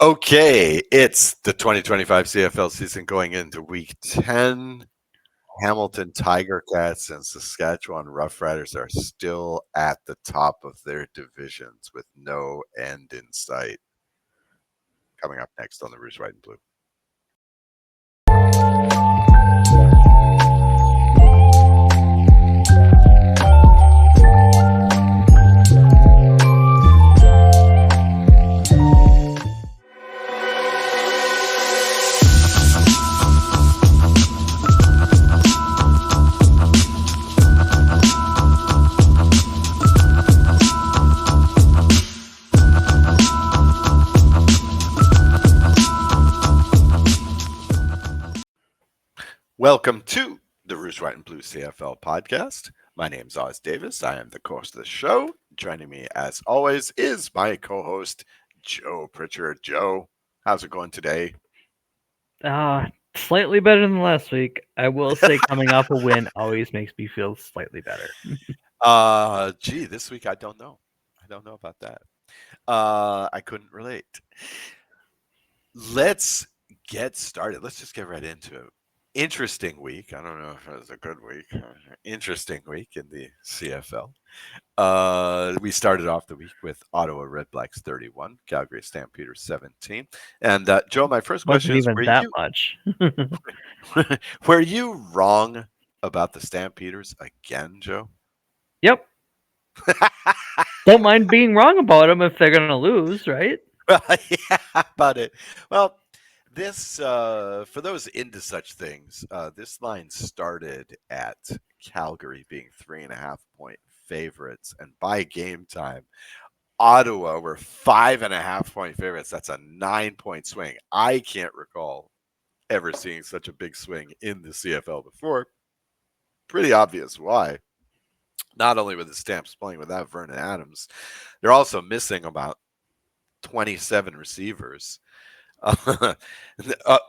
Okay, it's the 2025 CFL season going into week 10. Hamilton Tiger Cats and Saskatchewan Roughriders are still at the top of their divisions with no end in sight. Coming up next on the Rouge, White, and Blue. Welcome to the Rouge, White, and Blue CFL podcast. My name is Oz Davis. I am the host of the show. Joining me, as always, is my co-host, Joe Pritchard. Joe, how's it going today? Slightly better than last week. I will say coming off a win always makes me feel slightly better. This week I don't know. I don't know about that. I couldn't relate. Let's get started. Let's just get right into it. Interesting week. I don't know if it was a good week. Interesting week in the CFL. We started off the week with Ottawa Redblacks 31, Calgary Stampeders 17. And Joe, my first question Wasn't is: even that much. were you wrong about the Stampeders again, Joe? Yep. Don't mind being wrong about them if they're going to lose, right? Well, yeah, about it. Well, this for those into such things, this line started at Calgary being 3.5 point favorites, and by game time, Ottawa were 5.5 point favorites. That's a 9 point swing. I can't recall ever seeing such a big swing in the CFL before. Pretty obvious why. Not only were the Stamps playing without Vernon Adams, they're also missing about 27 receivers.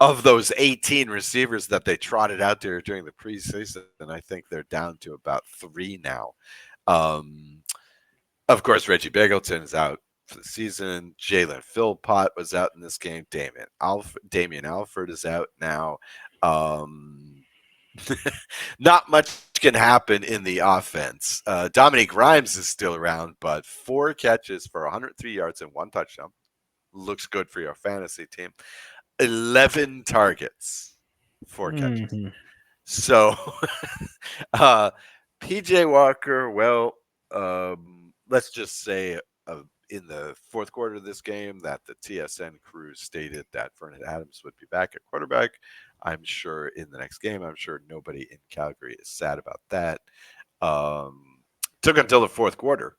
Of those 18 receivers that they trotted out there during the preseason, I think they're down to about 3 now. Of course, Reggie Begelton is out for the season. Jalen Philpott was out in this game. Damian Alford is out now. Not much can happen in the offense. Dominique Grimes is still around, but 4 catches for 103 yards and 1 touchdown. Looks good for your fantasy team. 11 targets, 4 catches. Mm-hmm. So, PJ Walker, well, let's just say in the fourth quarter of this game that the TSN crew stated that Vernon Adams would be back at quarterback. I'm sure in the next game, I'm sure nobody in Calgary is sad about that. Took until the fourth quarter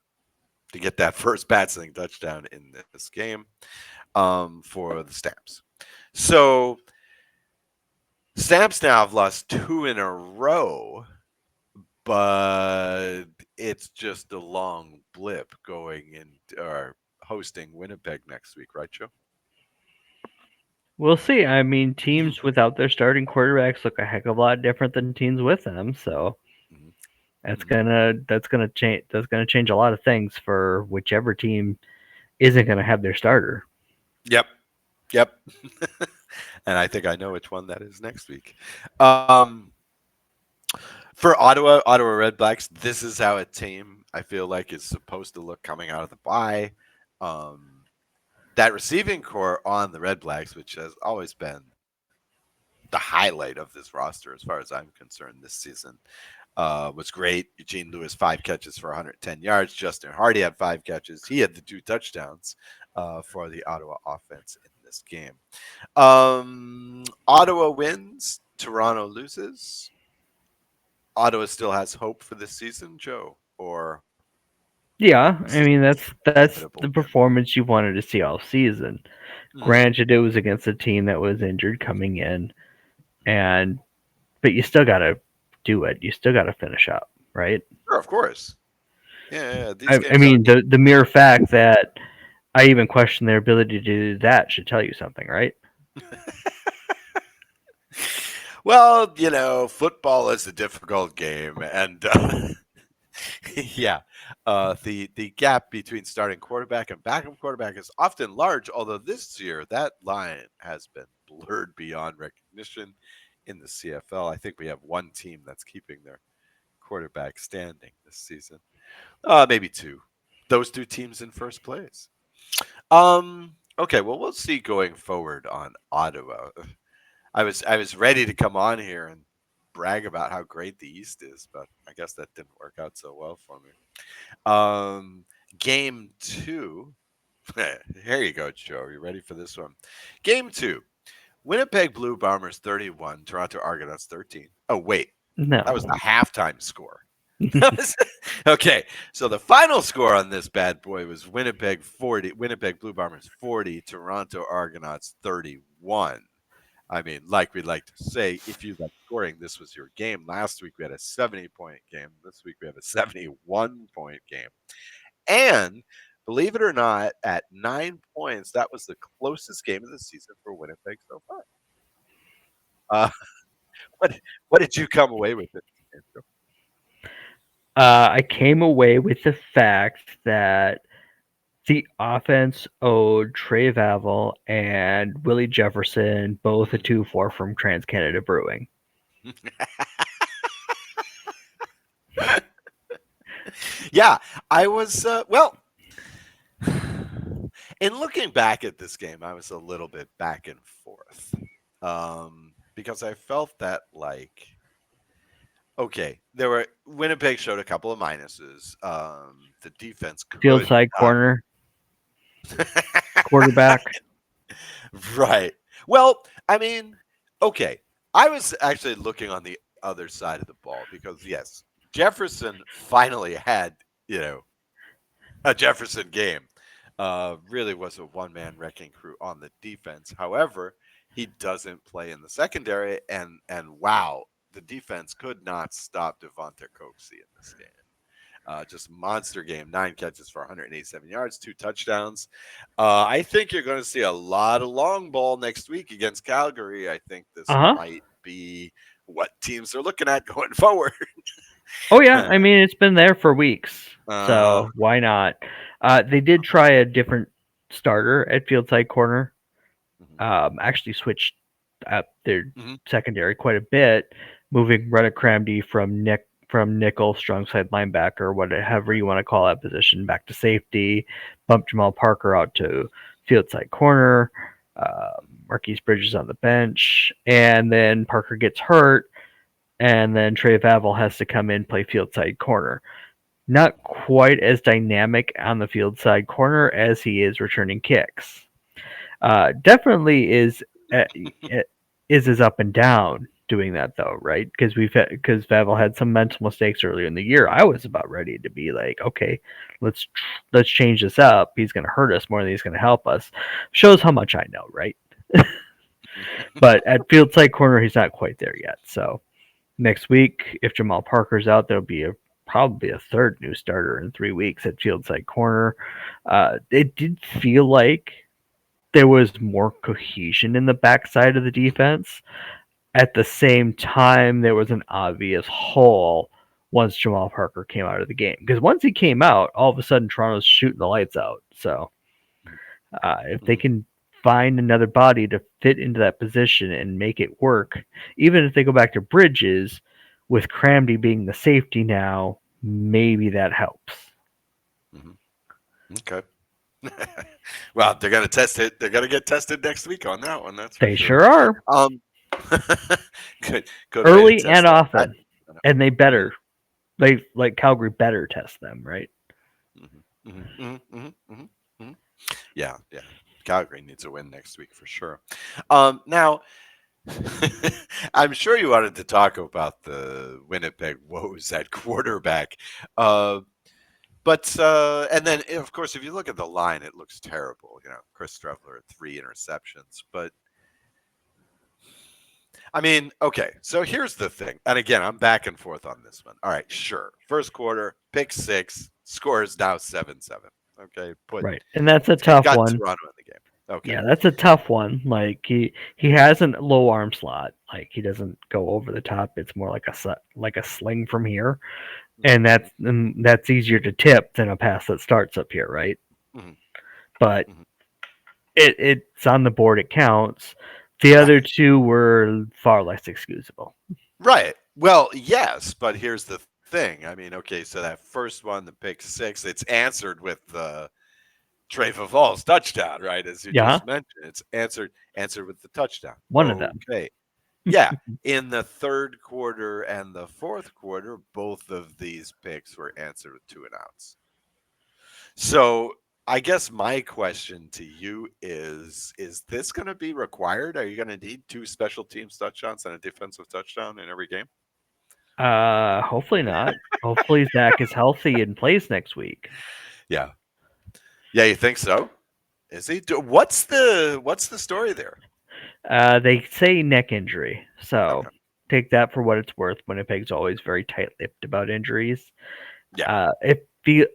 to get that first bat-sling touchdown in this game for the Stamps. So Stamps now have lost 2 in a row, but it's just a long blip going in or hosting Winnipeg next week, right, Joe? We'll see. I mean, teams without their starting quarterbacks look a heck of a lot different than teams with them. So Mhm. that's gonna change a lot of things for whichever team isn't gonna have their starter. Yep. And I think I know which one that is next week. For Ottawa Redblacks, this is how a team I feel like is supposed to look coming out of the bye. That receiving core on the Redblacks, which has always been the highlight of this roster as far as I'm concerned this season, was great. Eugene Lewis, 5 catches for 110 yards. Justin Hardy had 5 catches. He had the 2 touchdowns for the Ottawa offense in this game. Ottawa wins. Toronto loses. Ottawa still has hope for this season, Joe, or Yeah, I mean that's the inevitable. performance you wanted to see all season. Granted, it was against a team that was injured coming in, but you still gotta do it. You still gotta finish up, right? Sure, of course. Yeah. These I games mean, don't need. the mere fact that I even question their ability to do that should tell you something, right? Well, football is a difficult game, and Yeah, the gap between starting quarterback and backup quarterback is often large. Although this year that line has been blurred beyond recognition in the CFL. I think we have one team that's keeping their quarterback standing this season. Maybe two. Those two teams in first place. Okay, well we'll see going forward on Ottawa. I was ready to come on here and brag about how great the East is, but I guess that didn't work out so well for me. Um, Game two. Here you go, Joe. You ready for this one? Game two. Winnipeg Blue Bombers 31, Toronto Argonauts 13. Oh, wait. That was No. the halftime score. Okay, so the final score on this bad boy was Winnipeg Blue Bombers 40, Toronto Argonauts 31. I mean, like we like to say, if you like scoring, this was your game. Last week we had a 70-point game. This week we have a 71-point game. And believe it or not, at 9 points, that was the closest game of the season for Winnipeg so far. Uh, what did you come away with? I came away with the fact that the offense owed Trey Vavel and Willie Jefferson both a 2-4 from Trans Canada Brewing. Yeah, I was well. In looking back at this game, I was a little bit back and forth because I felt that like okay, there were Winnipeg showed a couple of minuses. The defense Field could side not. corner, quarterback. Right. Well, I mean, okay. I was actually looking on the other side of the ball because yes, Jefferson finally had, you know, a Jefferson game. Really was a one-man wrecking crew on the defense. However, he doesn't play in the secondary, and wow, the defense could not stop Devonta Coxey in this game. Just monster game, 9 catches for 187 yards, 2 touchdowns. I think you're going to see a lot of long ball next week against Calgary. I think this Uh huh. might be what teams are looking at going forward. Oh yeah, I mean it's been there for weeks, uh, so why not? They did try a different starter at field side corner. mhm, Actually switched up their mhm, secondary quite a bit, moving Reddick Cramdy from nickel, strong side linebacker, whatever you want to call that position, back to safety. Bumped Jamal Parker out to field side corner. Marquise Bridges on the bench, and then Parker gets hurt, and then Trey Vavel has to come in play field side corner. Not quite as dynamic on the field side corner as he is returning kicks. Definitely uh, is up and down doing that though, right? Because Vavel had some mental mistakes earlier in the year. I was about ready to be like, okay, let's change this up. He's going to hurt us more than he's going to help us. Shows how much I know, right? But at field side corner, he's not quite there yet. So next week, if Jamal Parker's out, there'll be probably a third new starter in 3 weeks at field side corner. It did feel like there was more cohesion in the backside of the defense. At the same time, there was an obvious hole once Jamal Parker came out of the game. Because once he came out, all of a sudden Toronto's shooting the lights out. So if they mhm. can find another body to fit into that position and make it work, even if they go back to Bridges, with Cramdy being the safety now, maybe that helps. Mhm. Okay. Well, they're going to test it. They're going to get tested next week on that one. That's for They sure. sure are. Um, good way to Early and test that. often. And they Mhm, better. They like Calgary better test them, right? mhm, mhm, mhm, mhm, mhm, mhm. Yeah, yeah. Calgary needs a win next week for sure. Now, I'm sure you wanted to talk about the Winnipeg woes at quarterback. Uh, but and then of course, if you look at the line, it looks terrible. You know, Chris Streveler at 3 interceptions. But I mean, okay. So here's the thing, and again, I'm back and forth on this one. All right, sure. First quarter, pick six, score is now 7-7. Okay, Right. And that's a you tough got one. Toronto in the game. Okay. Yeah, that's a tough one. Like he has a low arm slot. Like he doesn't go over the top. It's more like a sling from here. and that's easier to tip than a pass that starts up here, right? mhm, But mhm. it's on the board, it counts. The other Right. two were far less excusable. Right. Well, yes, but here's the thing. I mean, okay, so that first one, the pick six, it's answered with the Trey Val's touchdown, right? As you Yeah, just mentioned, it's answered with the touchdown. one of them. Okay. Yeah. In the third quarter and the fourth quarter, both of these picks were answered with 2 and outs. So I guess my question to you is this going to be required? Are you going to need two special teams touchdowns and a defensive touchdown in every game? Hopefully not. Hopefully Zach is healthy and plays next week. Yeah. Yeah, you think so? Is he? What's the story there? They say neck injury, so Okay. take that for what it's worth. Winnipeg's always very tight-lipped about injuries. Yeah.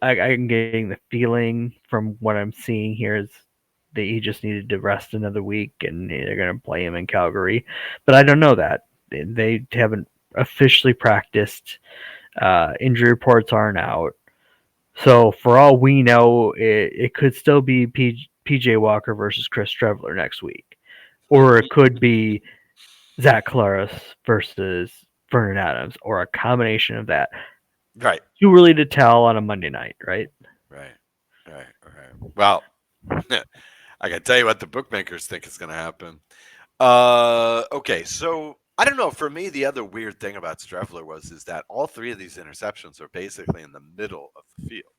I'm getting the feeling from what I'm seeing here is that he just needed to rest another week, and they're going to play him in Calgary. But I don't know that they haven't officially practiced. Injury reports aren't out, so for all we know, it could still be PJ Walker versus Chris Trevler next week, or it could be Zach Claris versus Vernon Adams, or a combination of that. Right. Too early to tell on a Monday night, right? Right. Right. Well, I can tell you what the bookmakers think is going to happen. Okay, so I don't know. For me, the other weird thing about Streffler was is that all three of these interceptions are basically in the middle of the field.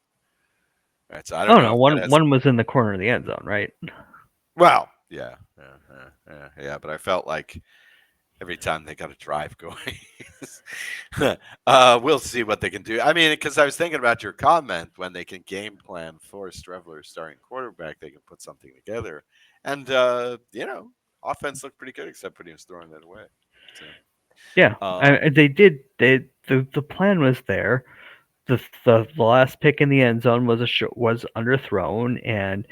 Right. So I don't Oh know no, if that has. one was in the corner of the end zone, right? Well, yeah. But I felt like every time they got a drive going. We'll see what they can do. I mean, because I was thinking about your comment when they can game plan for Strevler starting quarterback, they can put something together, and offense looked pretty good except when he was throwing that away. So, Yeah, um, they did. The plan was there. The last pick in the end zone was underthrown, and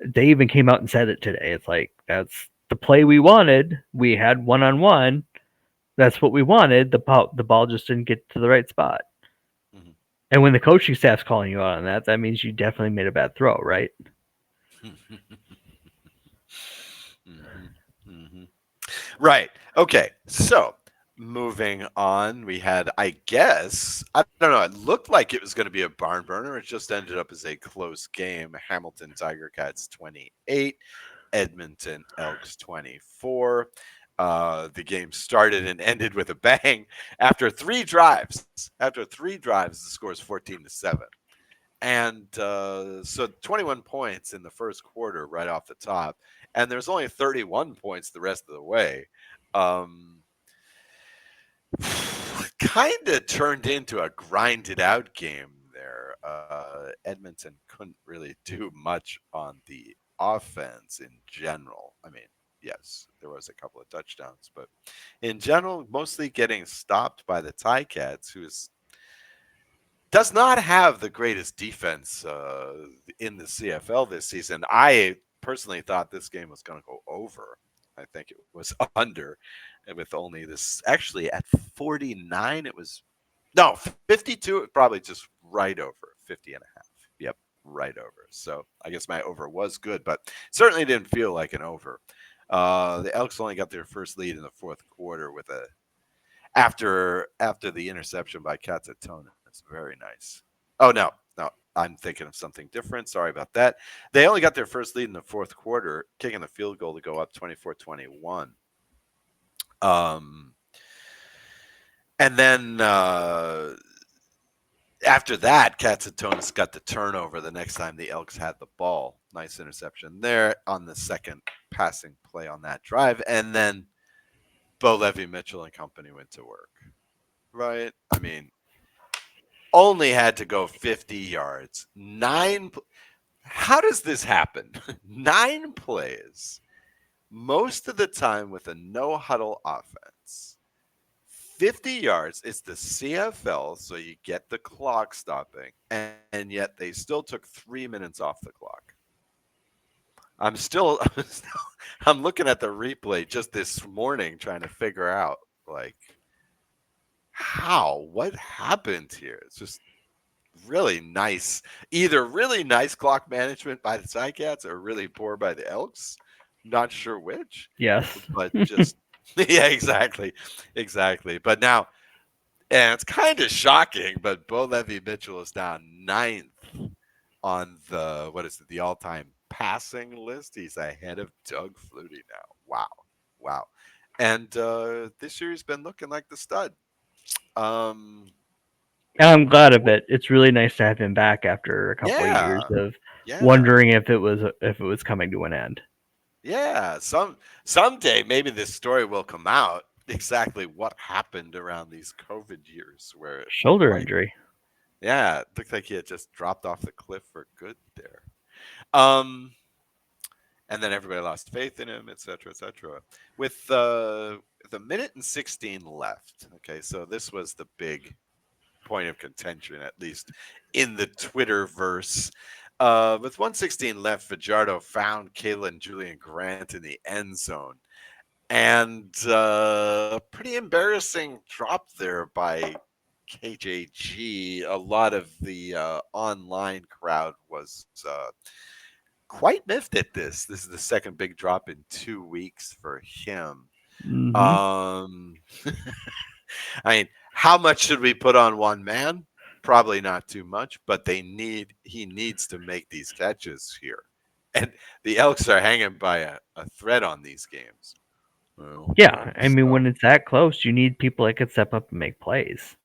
they even came out and said it today. It's like that's the play we wanted. We had one on one. That's what we wanted. The ball just didn't get to the right spot. mhm. And when the coaching staff's calling you out on that, that means you definitely made a bad throw, right? Mhm, mhm. Right. Okay. So moving on, we had, I guess, I don't know. It looked like it was going to be a barn burner. It just ended up as a close game. Hamilton Tiger Cats 28, Edmonton Elks 24. The game started and ended with a bang after three drives. After three drives, the score is 14-7. And so 21 points in the first quarter right off the top. And there's only 31 points the rest of the way. Um, kind of turned into a grinded out game there. Edmonton couldn't really do much on the offense in general. I mean, yes, there was a couple of touchdowns, but in general, mostly getting stopped by the Ticats, who's does not have the greatest defense in the CFL this season. I personally thought this game was going to go over. I think it was under, and with only this actually at 49, it was no 52. It was probably just right over 50 and a half. Yep, right over. So I guess my over was good, but certainly didn't feel like an over. The Elks only got their first lead in the fourth quarter with a after the interception by Katatonis. Very nice. Oh no, I'm thinking of something different. Sorry about that. They only got their first lead in the fourth quarter, kicking the field goal to go up 24-21. Um, and then after that, Katsatonis got the turnover the next time the Elks had the ball. Nice interception there on the second passing play on that drive. And then Bo Levy Mitchell and company went to work. Right? I mean, only had to go 50 yards. How does this happen? 9 plays, most of the time with a no huddle offense. 50 yards. It's the CFL, so you get the clock stopping, and yet they still took 3 minutes off the clock. I'm still, I'm looking at the replay just this morning trying to figure out like What happened here? It's just really nice, either really nice clock management by the Ticats or really poor by the Elks. Not sure which, Yes. but just yeah, exactly. But now, and it's kind of shocking, but Bo Levy Mitchell is now ninth on the what is it, the all-time passing list. He's ahead of Doug Flutie now. Wow. And this year he's been looking like the stud. Um, I'm glad of it. It's really nice to have him back after a couple of years yeah, of yeah. wondering if it was coming to an end. Yeah, someday maybe this story will come out exactly what happened around these COVID years where it looked Shoulder like injury. yeah, it looked like he had just dropped off the cliff for good there. Um, and then everybody lost faith in him, et cetera, et cetera. With the minute and 16 left, okay, so this was the big point of contention, at least in the Twitterverse. With 116 left, Fajardo found Kalen Julian Grant in the end zone. And a pretty embarrassing drop there by KJG. A lot of the online crowd was quite miffed at this. This is the second big drop in 2 weeks for him. Hmm. Um, I mean, how much should we put on one man? Probably not too much, but he needs to make these catches here. And the Elks are hanging by a thread on these games. Yeah, I mean, So when it's that close, you need people that can step up and make plays.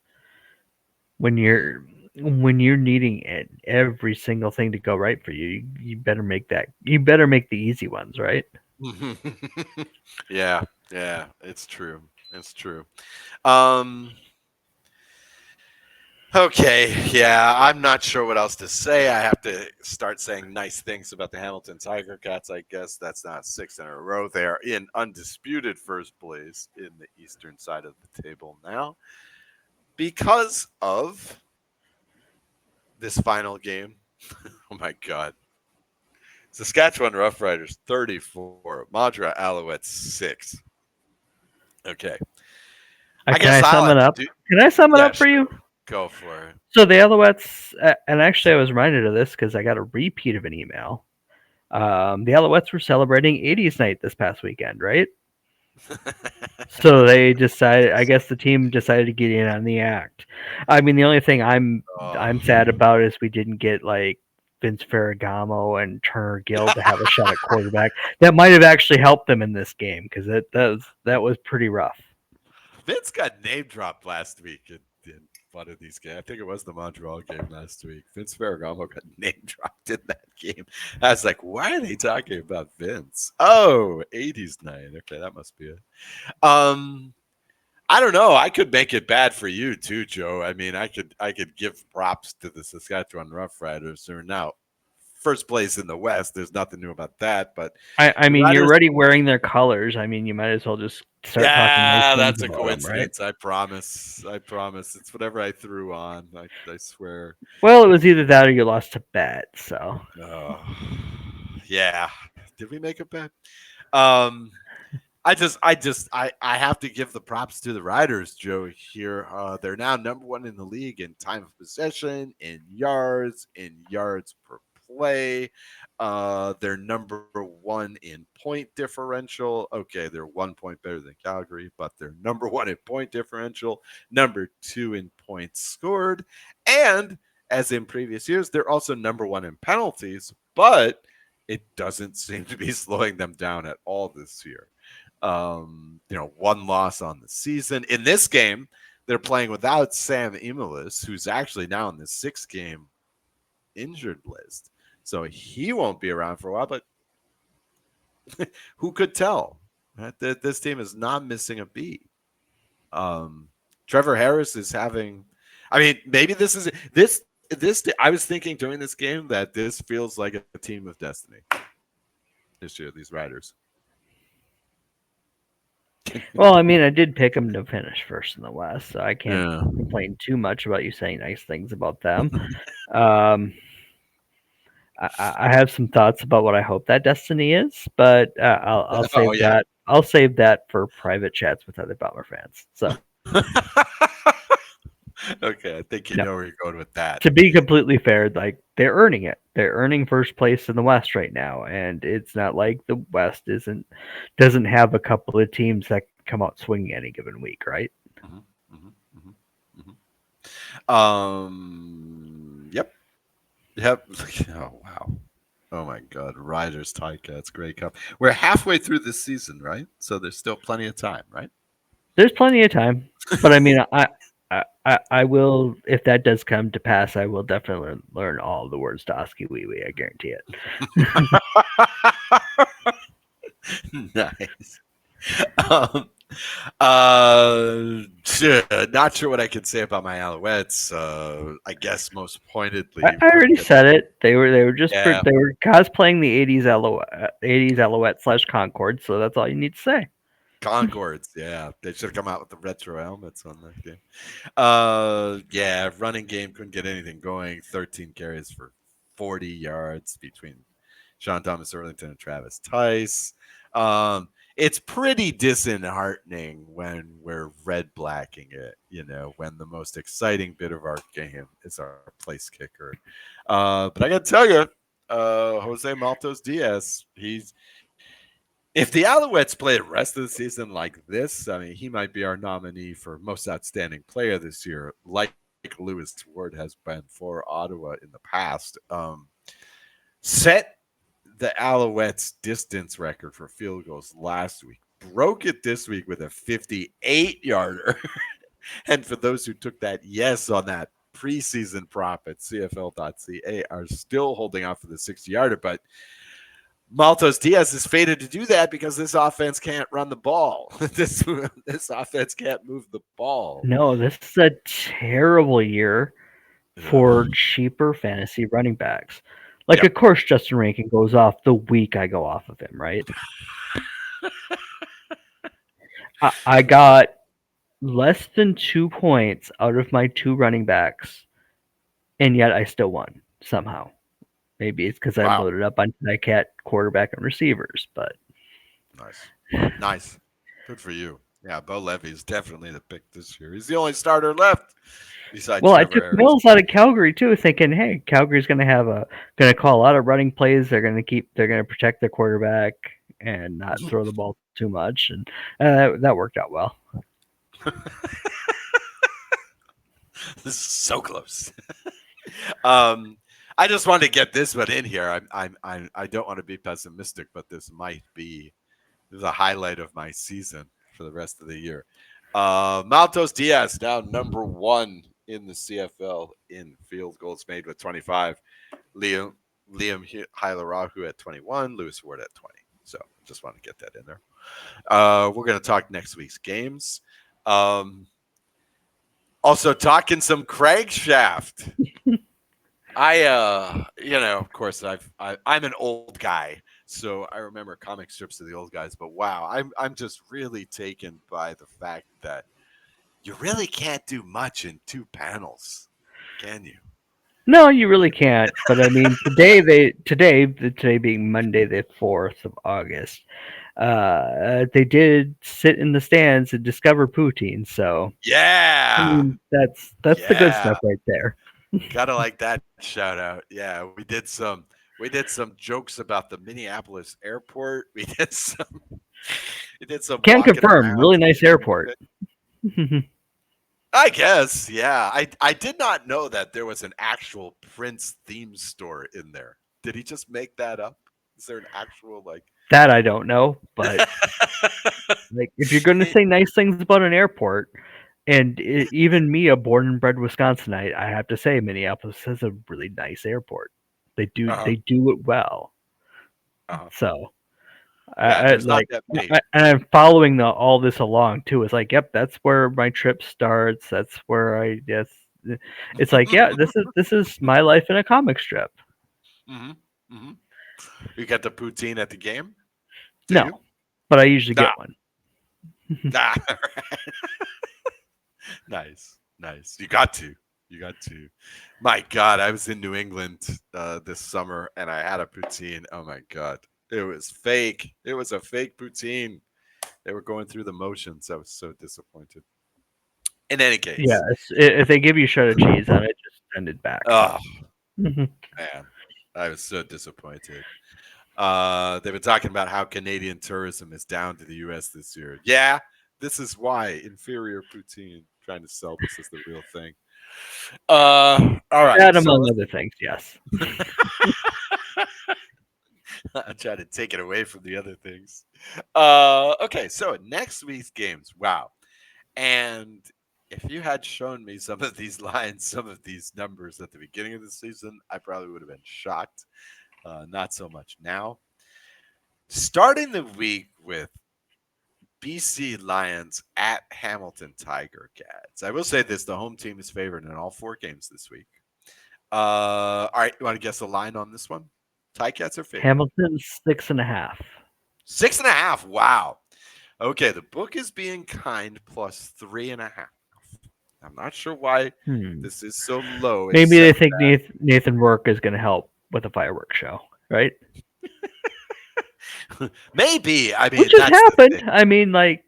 When you're needing every single thing to go right for you, you better make that. You better make the easy ones, right? yeah, yeah, it's true. It's true. Um, okay, yeah, I'm not sure what else to say. I have to start saying nice things about the Hamilton Tiger Cats. I guess that's not six in a row. They are in undisputed first place in the eastern side of the table now because of this final game. Oh my God. Saskatchewan Roughriders 34, Montreal Alouettes 6. Okay. I Can guess I I'll sum have it to up? do. Can I sum it Yeah, up for you? sure. Go for it. So the Alouettes, and actually, I was reminded of this because I got a repeat of an email. The Alouettes were celebrating 80s night this past weekend, right? So they decided. I guess the team decided to get in on the act. I mean, the only thing Oh. I'm sad about is we didn't get like Vince Ferragamo and Turner Gill to have a shot at quarterback. That might have actually helped them in this game because that was pretty rough. Vince got name dropped last week in one of these games. I think it was the Montreal game last week. Vince Ferragamo got name dropped in that game. I was like, why are they talking about Vince? Oh, 80s night. Okay, that must be it. Um, I don't know. I could make it bad for you too, Joe. I mean, I could give props to the Saskatchewan Roughriders. They're now first place in the West. There's nothing new about that. But I the mean, you're Riders, already wearing their colors. I mean, you might as well just start talking nice yeah, things that's a about them, right? coincidence. I promise. I promise. It's whatever I threw on. I swear. Well, it was either that or you lost a bet. So Oh, yeah. Did we make a bet? Um, I have to give the props to the Riders, Joe. Here, they're now number one in the league in time of possession, in yards per play. They're number one in point differential. Okay, they're 1 point better than Calgary, but they're number one in point differential, number two in points scored, and as in previous years, they're also number one in penalties. But it doesn't seem to be slowing them down at all this year. One loss on the season. In this game, they're playing without Sam Emilis, who's actually now in the 6 game injured list. So he won't be around for a while, but who could tell? Right? This team is not missing a beat. Trevor Harris is having, I mean, maybe this. I was thinking during this game that this feels like a team of destiny this year, these Riders. well, I mean, I did pick them to finish first in the West, so I can't Yeah. complain too much about you saying nice things about them. Um, I have some thoughts about what I hope that destiny is, but I'll Oh save yeah. that. I'll save that for private chats with other Butler fans. So Okay, I think you No, know where you're going with that. to be completely fair, like they're earning it. They're earning first place in the West right now, and it's not like the West isn't doesn't have a couple of teams that can come out swinging any given week, right? Hmm. Hmm. Hmm. Yep, yep. Oh wow. Oh my God, Riders, Ticats, Grey Cup. We're halfway through this season, right? So there's still plenty of time, right? There's plenty of time, but I mean, I will if that does come to pass, I will definitely learn all the words to Oski Wee Wee. I guarantee it. Nice. Um, not sure what I can say about my Alouettes. I guess most pointedly, I we're already gonna, said it. They were just yeah, they were cosplaying the '80s Alouette slash Concorde. So that's all you need to say. Concords. Yeah, they should have come out with the retro helmets on that game. Yeah, running game couldn't get anything going. 13 carries for 40 yards between Sean Thomas Erlington and Travis Tice. It's pretty disheartening when we're red blacking it, when the most exciting bit of our game is our place kicker. But I got to tell you, Jose Maltos Diaz, if the Alouettes play the rest of the season like this, I mean, he might be our nominee for most outstanding player this year, like Lewis Ward has been for Ottawa in the past. Set the Alouettes' distance record for field goals last week, broke it this week with a 58-yarder. And for those who took that yes on that preseason prop at CFL.ca, are still holding out for the 60-yarder, but Maltos Diaz is fated to do that because this offense can't run the ball. This offense can't move the ball. No, this is a terrible year for Ugh. cheaper fantasy running backs. Like, Yep. of course, Justin Rankin goes off the week I go off of him, right? I got less than 2 points out of my two running backs, and yet I still won somehow. Maybe it's because I Wow. loaded up on Cat quarterback and receivers, but Nice. Nice. Good for you. Yeah, Bo Levy is definitely the pick this year. He's the only starter left besides well, I Trevor took Harris. Mills out of Calgary too, thinking, hey, Calgary's gonna call a lot of running plays. They're gonna protect their quarterback and not throw the ball too much, and that worked out well. This is so close. um, I just wanted to get this one in here. I don't want to be pessimistic, but this is a highlight of my season for the rest of the year. Maltos Diaz now number one in the CFL in field goals made with 25. Liam Hyla-Rahu at 21. Lewis Ward at 20. So just want to get that in there. We're going to talk next week's games. Also talking some Crankshaft. Of course, I'm an old guy, so I remember comic strips of the old guys. But wow, I'm just really taken by the fact that you really can't do much in two panels, can you? No, you really can't. But I mean, today being Monday, the 4th of August, they did sit in the stands and discover poutine. So I Yeah, mean, that's the good yeah, stuff right there. gotta like that shout out. Yeah, we did some jokes about the Minneapolis airport. We did some Can walking confirm, around. really nice airport. I guess, yeah. I did not know that there was an actual Prince theme store in there. Did he just make that up? Is there an actual like? That I don't know, but like if you're going to It- say nice things about an airport, and even me, a born and bred Wisconsinite, I have to say Minneapolis has a really nice airport. uh-huh, They do it well. uh-huh. So Yeah, I there's not like, that many. and I'm following all this along too. It's like, yep, that's where my trip starts. That's where I guess it's like, yeah, this is my life in a comic strip. Hmm. Hmm. You got the poutine at the game? Do No, you? but I usually Nah, get one. nah. Nice, nice. You got to. You got to. My God, I was in New England this summer and I had a poutine. Oh my God. It was fake. It was a fake poutine. They were going through the motions. I was so disappointed. In any case, Yes, if they give you shredded cheese on it, just send it back. oh Mhm. man, I was so disappointed. They've been talking about how Canadian tourism is down to the U.S. this year. Yeah, this is why inferior poutine trying to sell this as the real thing. All right, That so among let's. other things, yes. I'm trying to take it away from the other things. Okay, so next week's games. Wow, and if you had shown me some of these lines, some of these numbers at the beginning of the season, I probably would have been shocked. Not so much now. Starting the week with BC Lions at Hamilton Tiger Cats. I will say this: the home team is favored in all 4 games this week. All right, you want to guess the line on this one? Ticats are favored. Hamilton 6.5. 6.5. Wow. Okay, the book is being kind plus 3.5. I'm not sure why Hmm. this is so low, Maybe they except think Nathan Rourke is going to help with the fireworks show, right? maybe. I Which mean, has that's the happened. thing. I mean, like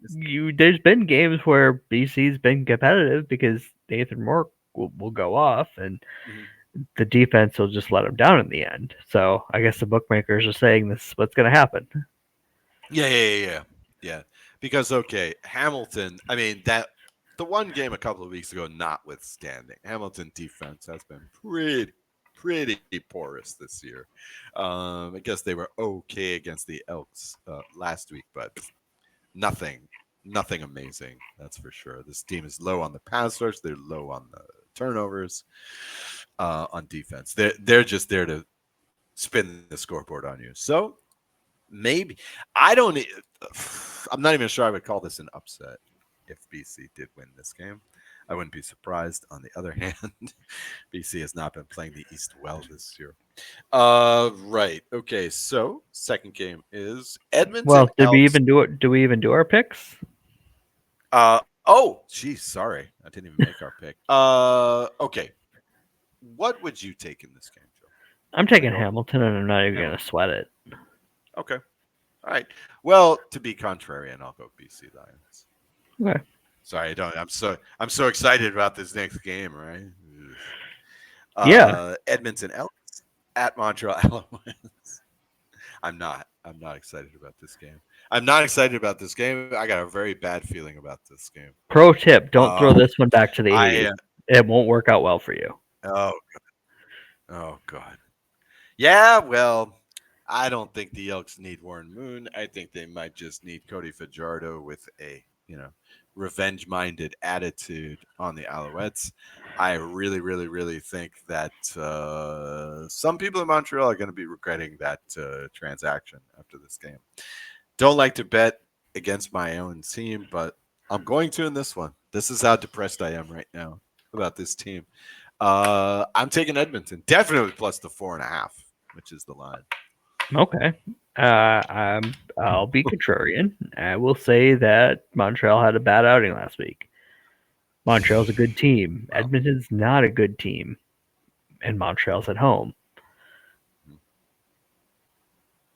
there's been games where BC's been competitive because Nathan Rourke will go off, and Mhm. the defense will just let him down in the end. So I guess the bookmakers are saying this is what's going to happen. Yeah. Because okay, Hamilton. I mean that the one game a couple of weeks ago, notwithstanding, Hamilton defense has been pretty porous this year. I guess they were okay against the Elks last week, but nothing amazing. That's for sure. This team is low on the pass rush. They're low on the turnovers. On defense, they're just there to spin the scoreboard on you. So maybe I don't. I'm not even sure I would call this an upset if BC did win this game. I wouldn't be surprised. On the other hand, BC has not been playing the East well this year. Right. Okay. So second game is Edmonton Well, did we Elks. even do it? Do we even do our picks? Oh, geez, sorry, I didn't even make our pick. Okay. What would you take in this game, Joe? I'm You want to taking go Hamilton, and I'm not even going Hamilton? to sweat it. Okay. All right. Well, to be contrarian, I'll go BC Lions. Okay. Sorry, I don't. I'm so excited about this next game, right? Yeah. Edmonton Elks at Montreal Alouettes. I'm not excited about this game. I'm not excited about this game. I got a very bad feeling about this game. Pro tip: don't Uh, throw this one back to the I 80s. It won't work out well for you. oh oh god. Yeah, well, I don't think the Elks need Warren Moon. I think they might just need Cody Fajardo with a, revenge-minded attitude on the Alouettes. I really, really, really think that some people in Montreal are going to be regretting that transaction after this game. Don't like to bet against my own team, but I'm going to in this one. This is how depressed I am right now about this team. I'm taking Edmonton, definitely plus the 4.5, which is the line. Okay. I'll be contrarian. I will say that Montreal had a bad outing last week. Montreal's a good team. Well, Edmonton's not a good team, and Montreal's at home.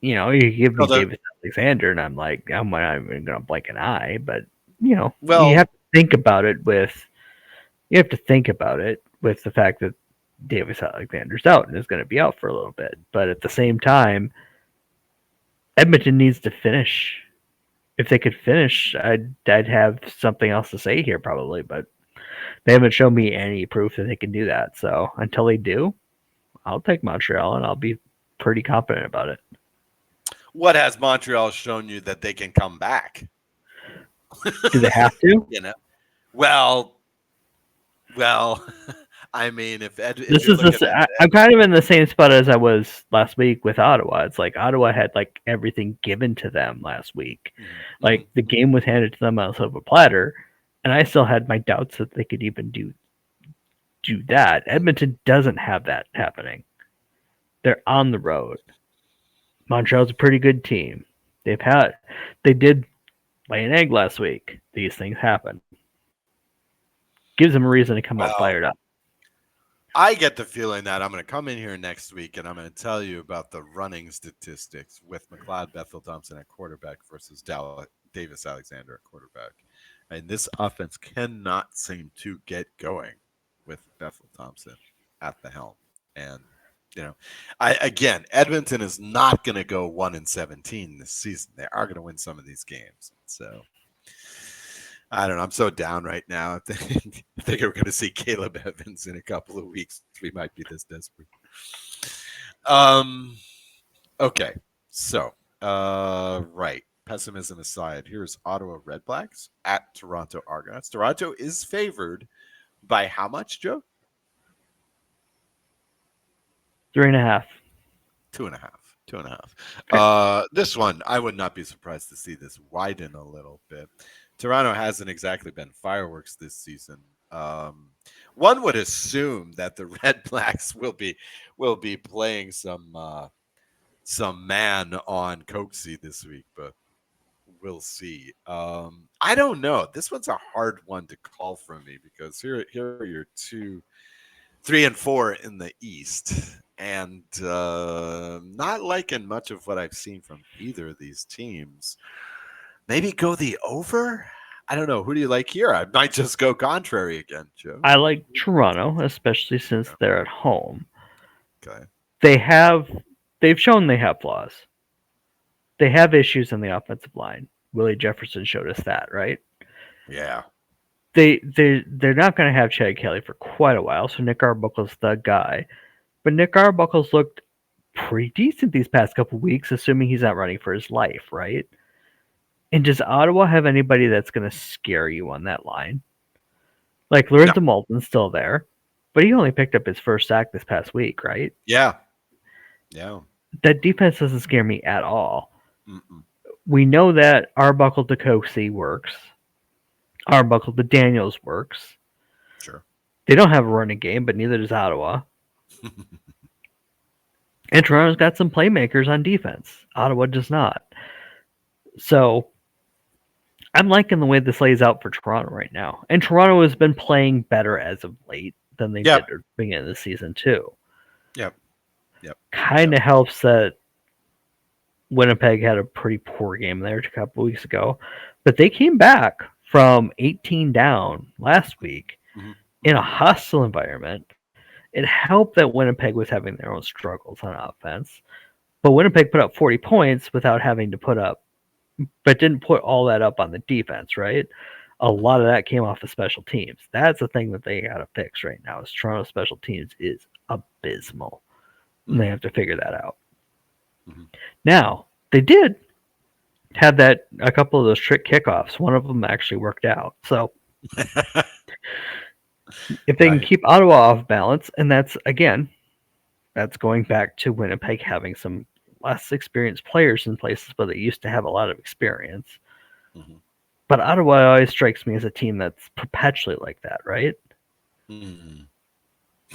You know, you give me no, the, Davis Alexander, and I'm like, I'm not even gonna blink an eye. But you well, have to think about it with the fact that Davis Alexander's out and is going to be out for a little bit. But at the same time, Edmonton needs to finish. If they could finish, I'd have something else to say here probably, but they haven't shown me any proof that they can do that. So until they do, I'll take Montreal and I'll be pretty confident about it. what has Montreal shown you that they can come back? Do they have to? you know, well, well, I mean, if This you're is looking this. at I'm kind of in the same spot as I was last week with Ottawa. It's like Ottawa had like everything given to them last week. Mhm. Like the game was handed to them on a silver platter, and I still had my doubts that they could even do that. Edmonton doesn't have that happening. They're on the road. Montreal's a pretty good team. They did lay an egg last week. These things happen. Gives them a reason to come out Well, fired up. I get the feeling that I'm going to come in here next week and I'm going to tell you about the running statistics with McLeod Bethel Thompson at quarterback versus Davis Alexander at quarterback. And this offense cannot seem to get going with Bethel Thompson at the helm. And I again, Edmonton is not going to go 1-17 this season. They are going to win some of these games. So I don't know. I'm so down right now. I think we're going to see Caleb Evans in a couple of weeks. We might be this desperate. Um. Okay. So, right. Pessimism aside, here's Ottawa Red Blacks at Toronto Argonauts. Toronto is favored by how much, Joe? 3.5. 2.5. 2.5. Okay. This one, I would not be surprised to see this widen a little bit. Toronto hasn't exactly been fireworks this season. One would assume that the Red Blacks will be playing some man on Coxie this week, but we'll see. I don't know. This one's a hard one to call from me because here are your 3 and 4 in the East, and not liking much of what I've seen from either of these teams. Maybe go the over. I don't know. Who do you like here? I might just go contrary again, Joe. I like Toronto, especially since they're at home. Okay. They've shown they have flaws. They have issues in the offensive line. Willie Jefferson showed us that, right? Yeah. They're not going to have Chad Kelly for quite a while, so Nick Arbuckle's the guy. But Nick Arbuckle's looked pretty decent these past couple weeks, assuming he's not running for his life, right? And does Ottawa have anybody that's going to scare you on that line? Like No. Lorenzo Malton's still there, but he only picked up his first sack this past week, right? Yeah. Yeah. That defense doesn't scare me at all. Mm-mm. We know that Arbuckle to Coxie works. Arbuckle to Daniels works. Sure. They don't have a running game, but neither does Ottawa. And Toronto's got some playmakers on defense. Ottawa does not. So I'm liking the way this lays out for Toronto right now. And Toronto has been playing better as of late than they Yep. did at the beginning of the season, too. Yep. Yep. Kind of helps that Winnipeg had a pretty poor game there a couple weeks ago. But they came back from 18 down last week Mm-hmm. in a hostile environment. It helped that Winnipeg was having their own struggles on offense. But Winnipeg put up 40 points without having to but didn't put all that up on the defense, right? A lot of that came off of special teams. That's the thing that they got to fix right now. Is Toronto special teams is abysmal, and they have to figure that out. Mm-hmm. Now they did have a couple of those trick kickoffs. One of them actually worked out. So if they can keep Ottawa off balance, and that's going back to Winnipeg having some less experienced players in places, but they used to have a lot of experience. Mm-hmm. But Ottawa always strikes me as a team that's perpetually like that, right? Mm-hmm.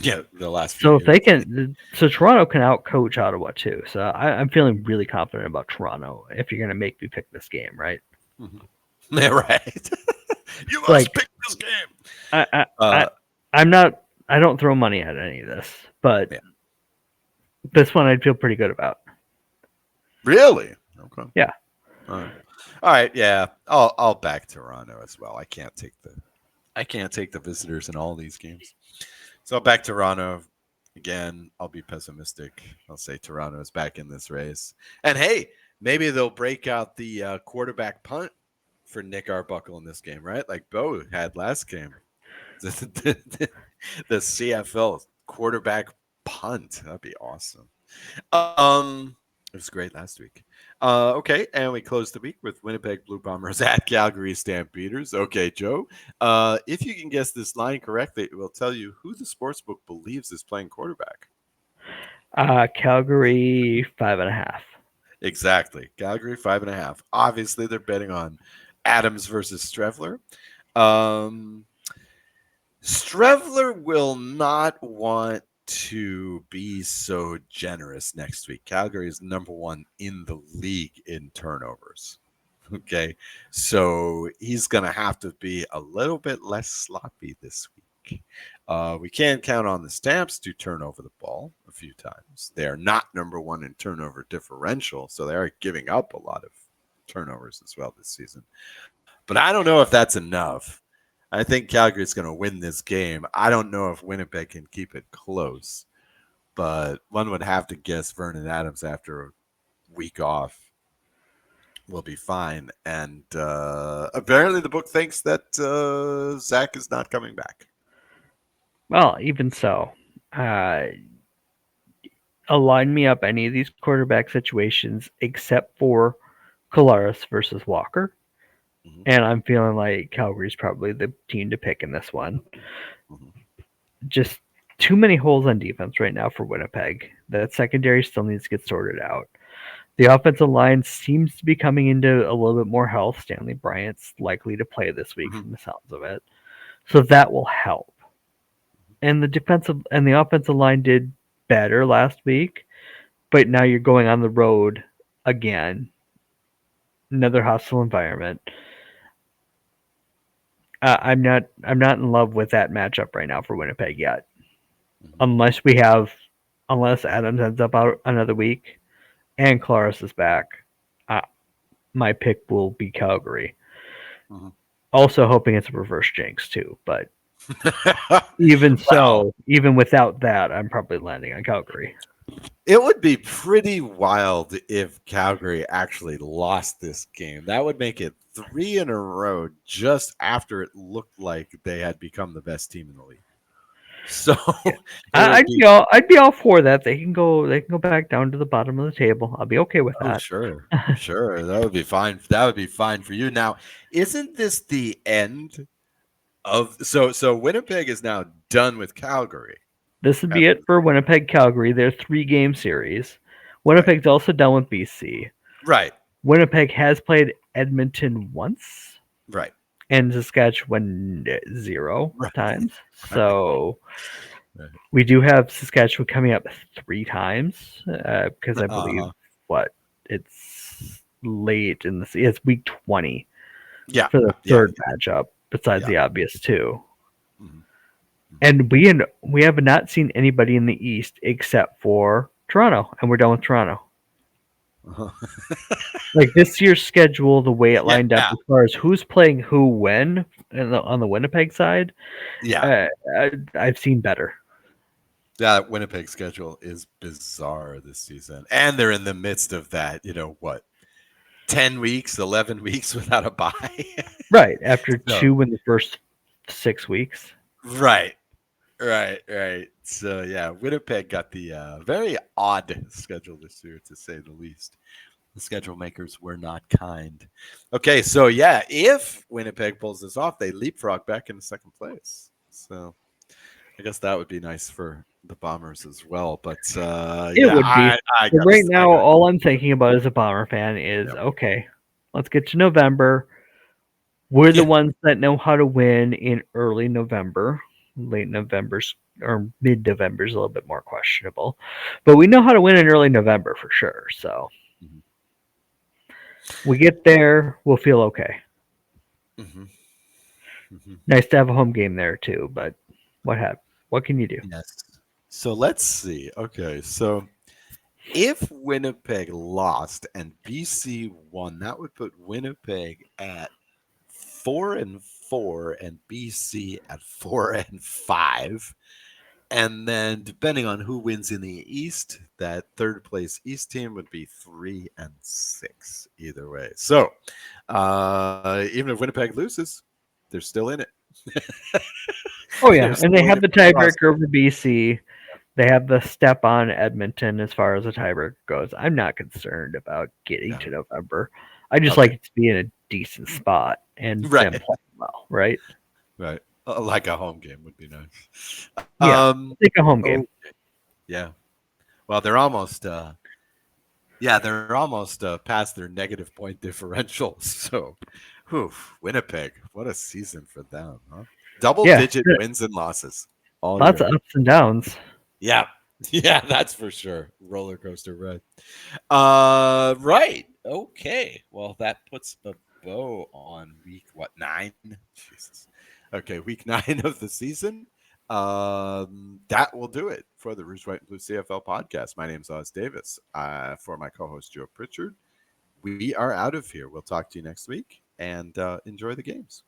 Yeah, the last few So if years. they can, so Toronto can outcoach Ottawa too. So I'm feeling really confident about Toronto. If you're going to make me pick this game, right? Mm-hmm. Yeah, right. You must Like, pick this game. I'm not. I don't throw money at any of this, but Yeah. this one I'd feel pretty good about. Really? Okay. Yeah. All right. Yeah. I'll back Toronto as well. I can't take the visitors in all these games. So back Toronto again. I'll be pessimistic. I'll say Toronto is back in this race. And hey, maybe they'll break out the quarterback punt for Nick Arbuckle in this game, right? Like Bo had last game. The CFL quarterback punt. That'd be awesome. It was great last week. Okay, and we close the week with Winnipeg Blue Bombers at Calgary Stampeders. Okay, Joe, if you can guess this line correctly, it will tell you who the sportsbook believes is playing quarterback. Calgary 5.5. Exactly, Calgary 5.5. Obviously, they're betting on Adams versus Strevler. Strevler will not want to be so generous next week. Calgary is number 1 in the league in turnovers. Okay. So he's going to have to be a little bit less sloppy this week. We can count on the Stamps to turn over the ball a few times. They are not number 1 in turnover differential, so they are giving up a lot of turnovers as well this season. But I don't know if that's enough. I think Calgary's going to win this game. I don't know if Winnipeg can keep it close, but one would have to guess Vernon Adams after a week off will be fine. And apparently, the book thinks that Zach is not coming back. Well, even so, uh, align me up any of these quarterback situations except for Kolaris versus Walker, Mm-hmm, and I'm feeling like Calgary's probably the team to pick in this one. mm-hmm, Just too many holes on defense right now for Winnipeg. That secondary still needs to get sorted out. The offensive line seems to be coming into a little bit more health. Stanley Bryant's likely to play this week mm-hmm, from the sounds of it. So that will help. And the offensive line did better last week, but now you're going on the road again. Another hostile environment. I'm not in love with that matchup right now for Winnipeg yet. mm-hmm, Unless we have unless Adams ends up out another week and Claris is back. Uh, my pick will be Calgary. mm-hmm. Also hoping it's a reverse jinx too, but even Well, so, even without that, I'm probably landing on Calgary. it would be pretty wild if Calgary actually lost this game. That would make it three in a row just after it looked like they had become the best team in the league. So Yeah. it would be, I'd be all for that. They can go back down to the bottom of the table. I'll be okay with oh, that. sure, sure. That would be fine. That would be fine for you. Now, isn't this the end of so Winnipeg is now done with Calgary This would be after it the for Winnipeg Calgary. Their 3-game series. right. Winnipeg's also done with BC. Right. Winnipeg has played Edmonton once Right. and Saskatchewan 0 Right. times. Right. So Right. we do have Saskatchewan coming up 3 times because I believe Uh-huh. what it's late in the it's week 20 Yeah. for the Yeah. third matchup. Besides Yeah. the obvious two, Mhm. Mhm. and we have not seen anybody in the East except for Toronto, and we're done with Toronto. Uh-huh. Like this year's schedule, the way it Yeah. lined up as far as who's playing who when, on the Winnipeg side, Yeah. uh, I've seen better. That Winnipeg schedule is bizarre this season. And they're in the midst of that, what, 10 weeks, 11 weeks without a bye. Right after So, two in the first 6 weeks. right. Right, right. So yeah, Winnipeg got the very odd schedule this year, to say the least. The schedule makers were not kind. Okay, so yeah, if Winnipeg pulls this off, they leapfrog back into second place. So I guess that would be nice for the Bombers as well. But It yeah, would be. I But got right I now, got all I'm thinking about as a Bomber fan is yeah okay, let's get to November. We're the yeah ones that know how to win in early November. Late November's or mid November is a little bit more questionable, but we know how to win in early November for sure. So hmm we get there, we'll feel okay. hmm hmm Nice to have a home game there too, but what can you do? yes. So let's see. Okay, so if Winnipeg lost and BC won, that would put Winnipeg at 4-4 and BC at 4-5. And then depending on who wins in the East, that third place East team would be 3-6 either way. So even if Winnipeg loses, they're still in it. Oh They're yeah, and they still in have it the for the cross. tiebreaker over BC. They have the step on Edmonton as far as the tiebreaker goes. I'm not concerned about getting Yeah. to November. I just Okay. like it to be in a decent spot and them Right. playing well, right? Right. Like a home game would be nice. Yeah, I'll take a home Oh, game. yeah. Well, they're almost yeah, they're almost past their negative point differential. So, whew, Winnipeg, what a season for them, huh? Double Yeah, digit wins and losses all lots of year. ups and downs. Yeah. Yeah, that's for sure. Roller coaster ride. Right. Okay. Well, that puts a bow on week what, 9? Jesus. Okay, week 9 of the season. That will do it for the Rouge, White, and Blue CFL podcast. My name's Oz Davis. For my co-host Joe Pritchard, we are out of here. We'll talk to you next week. and enjoy the games.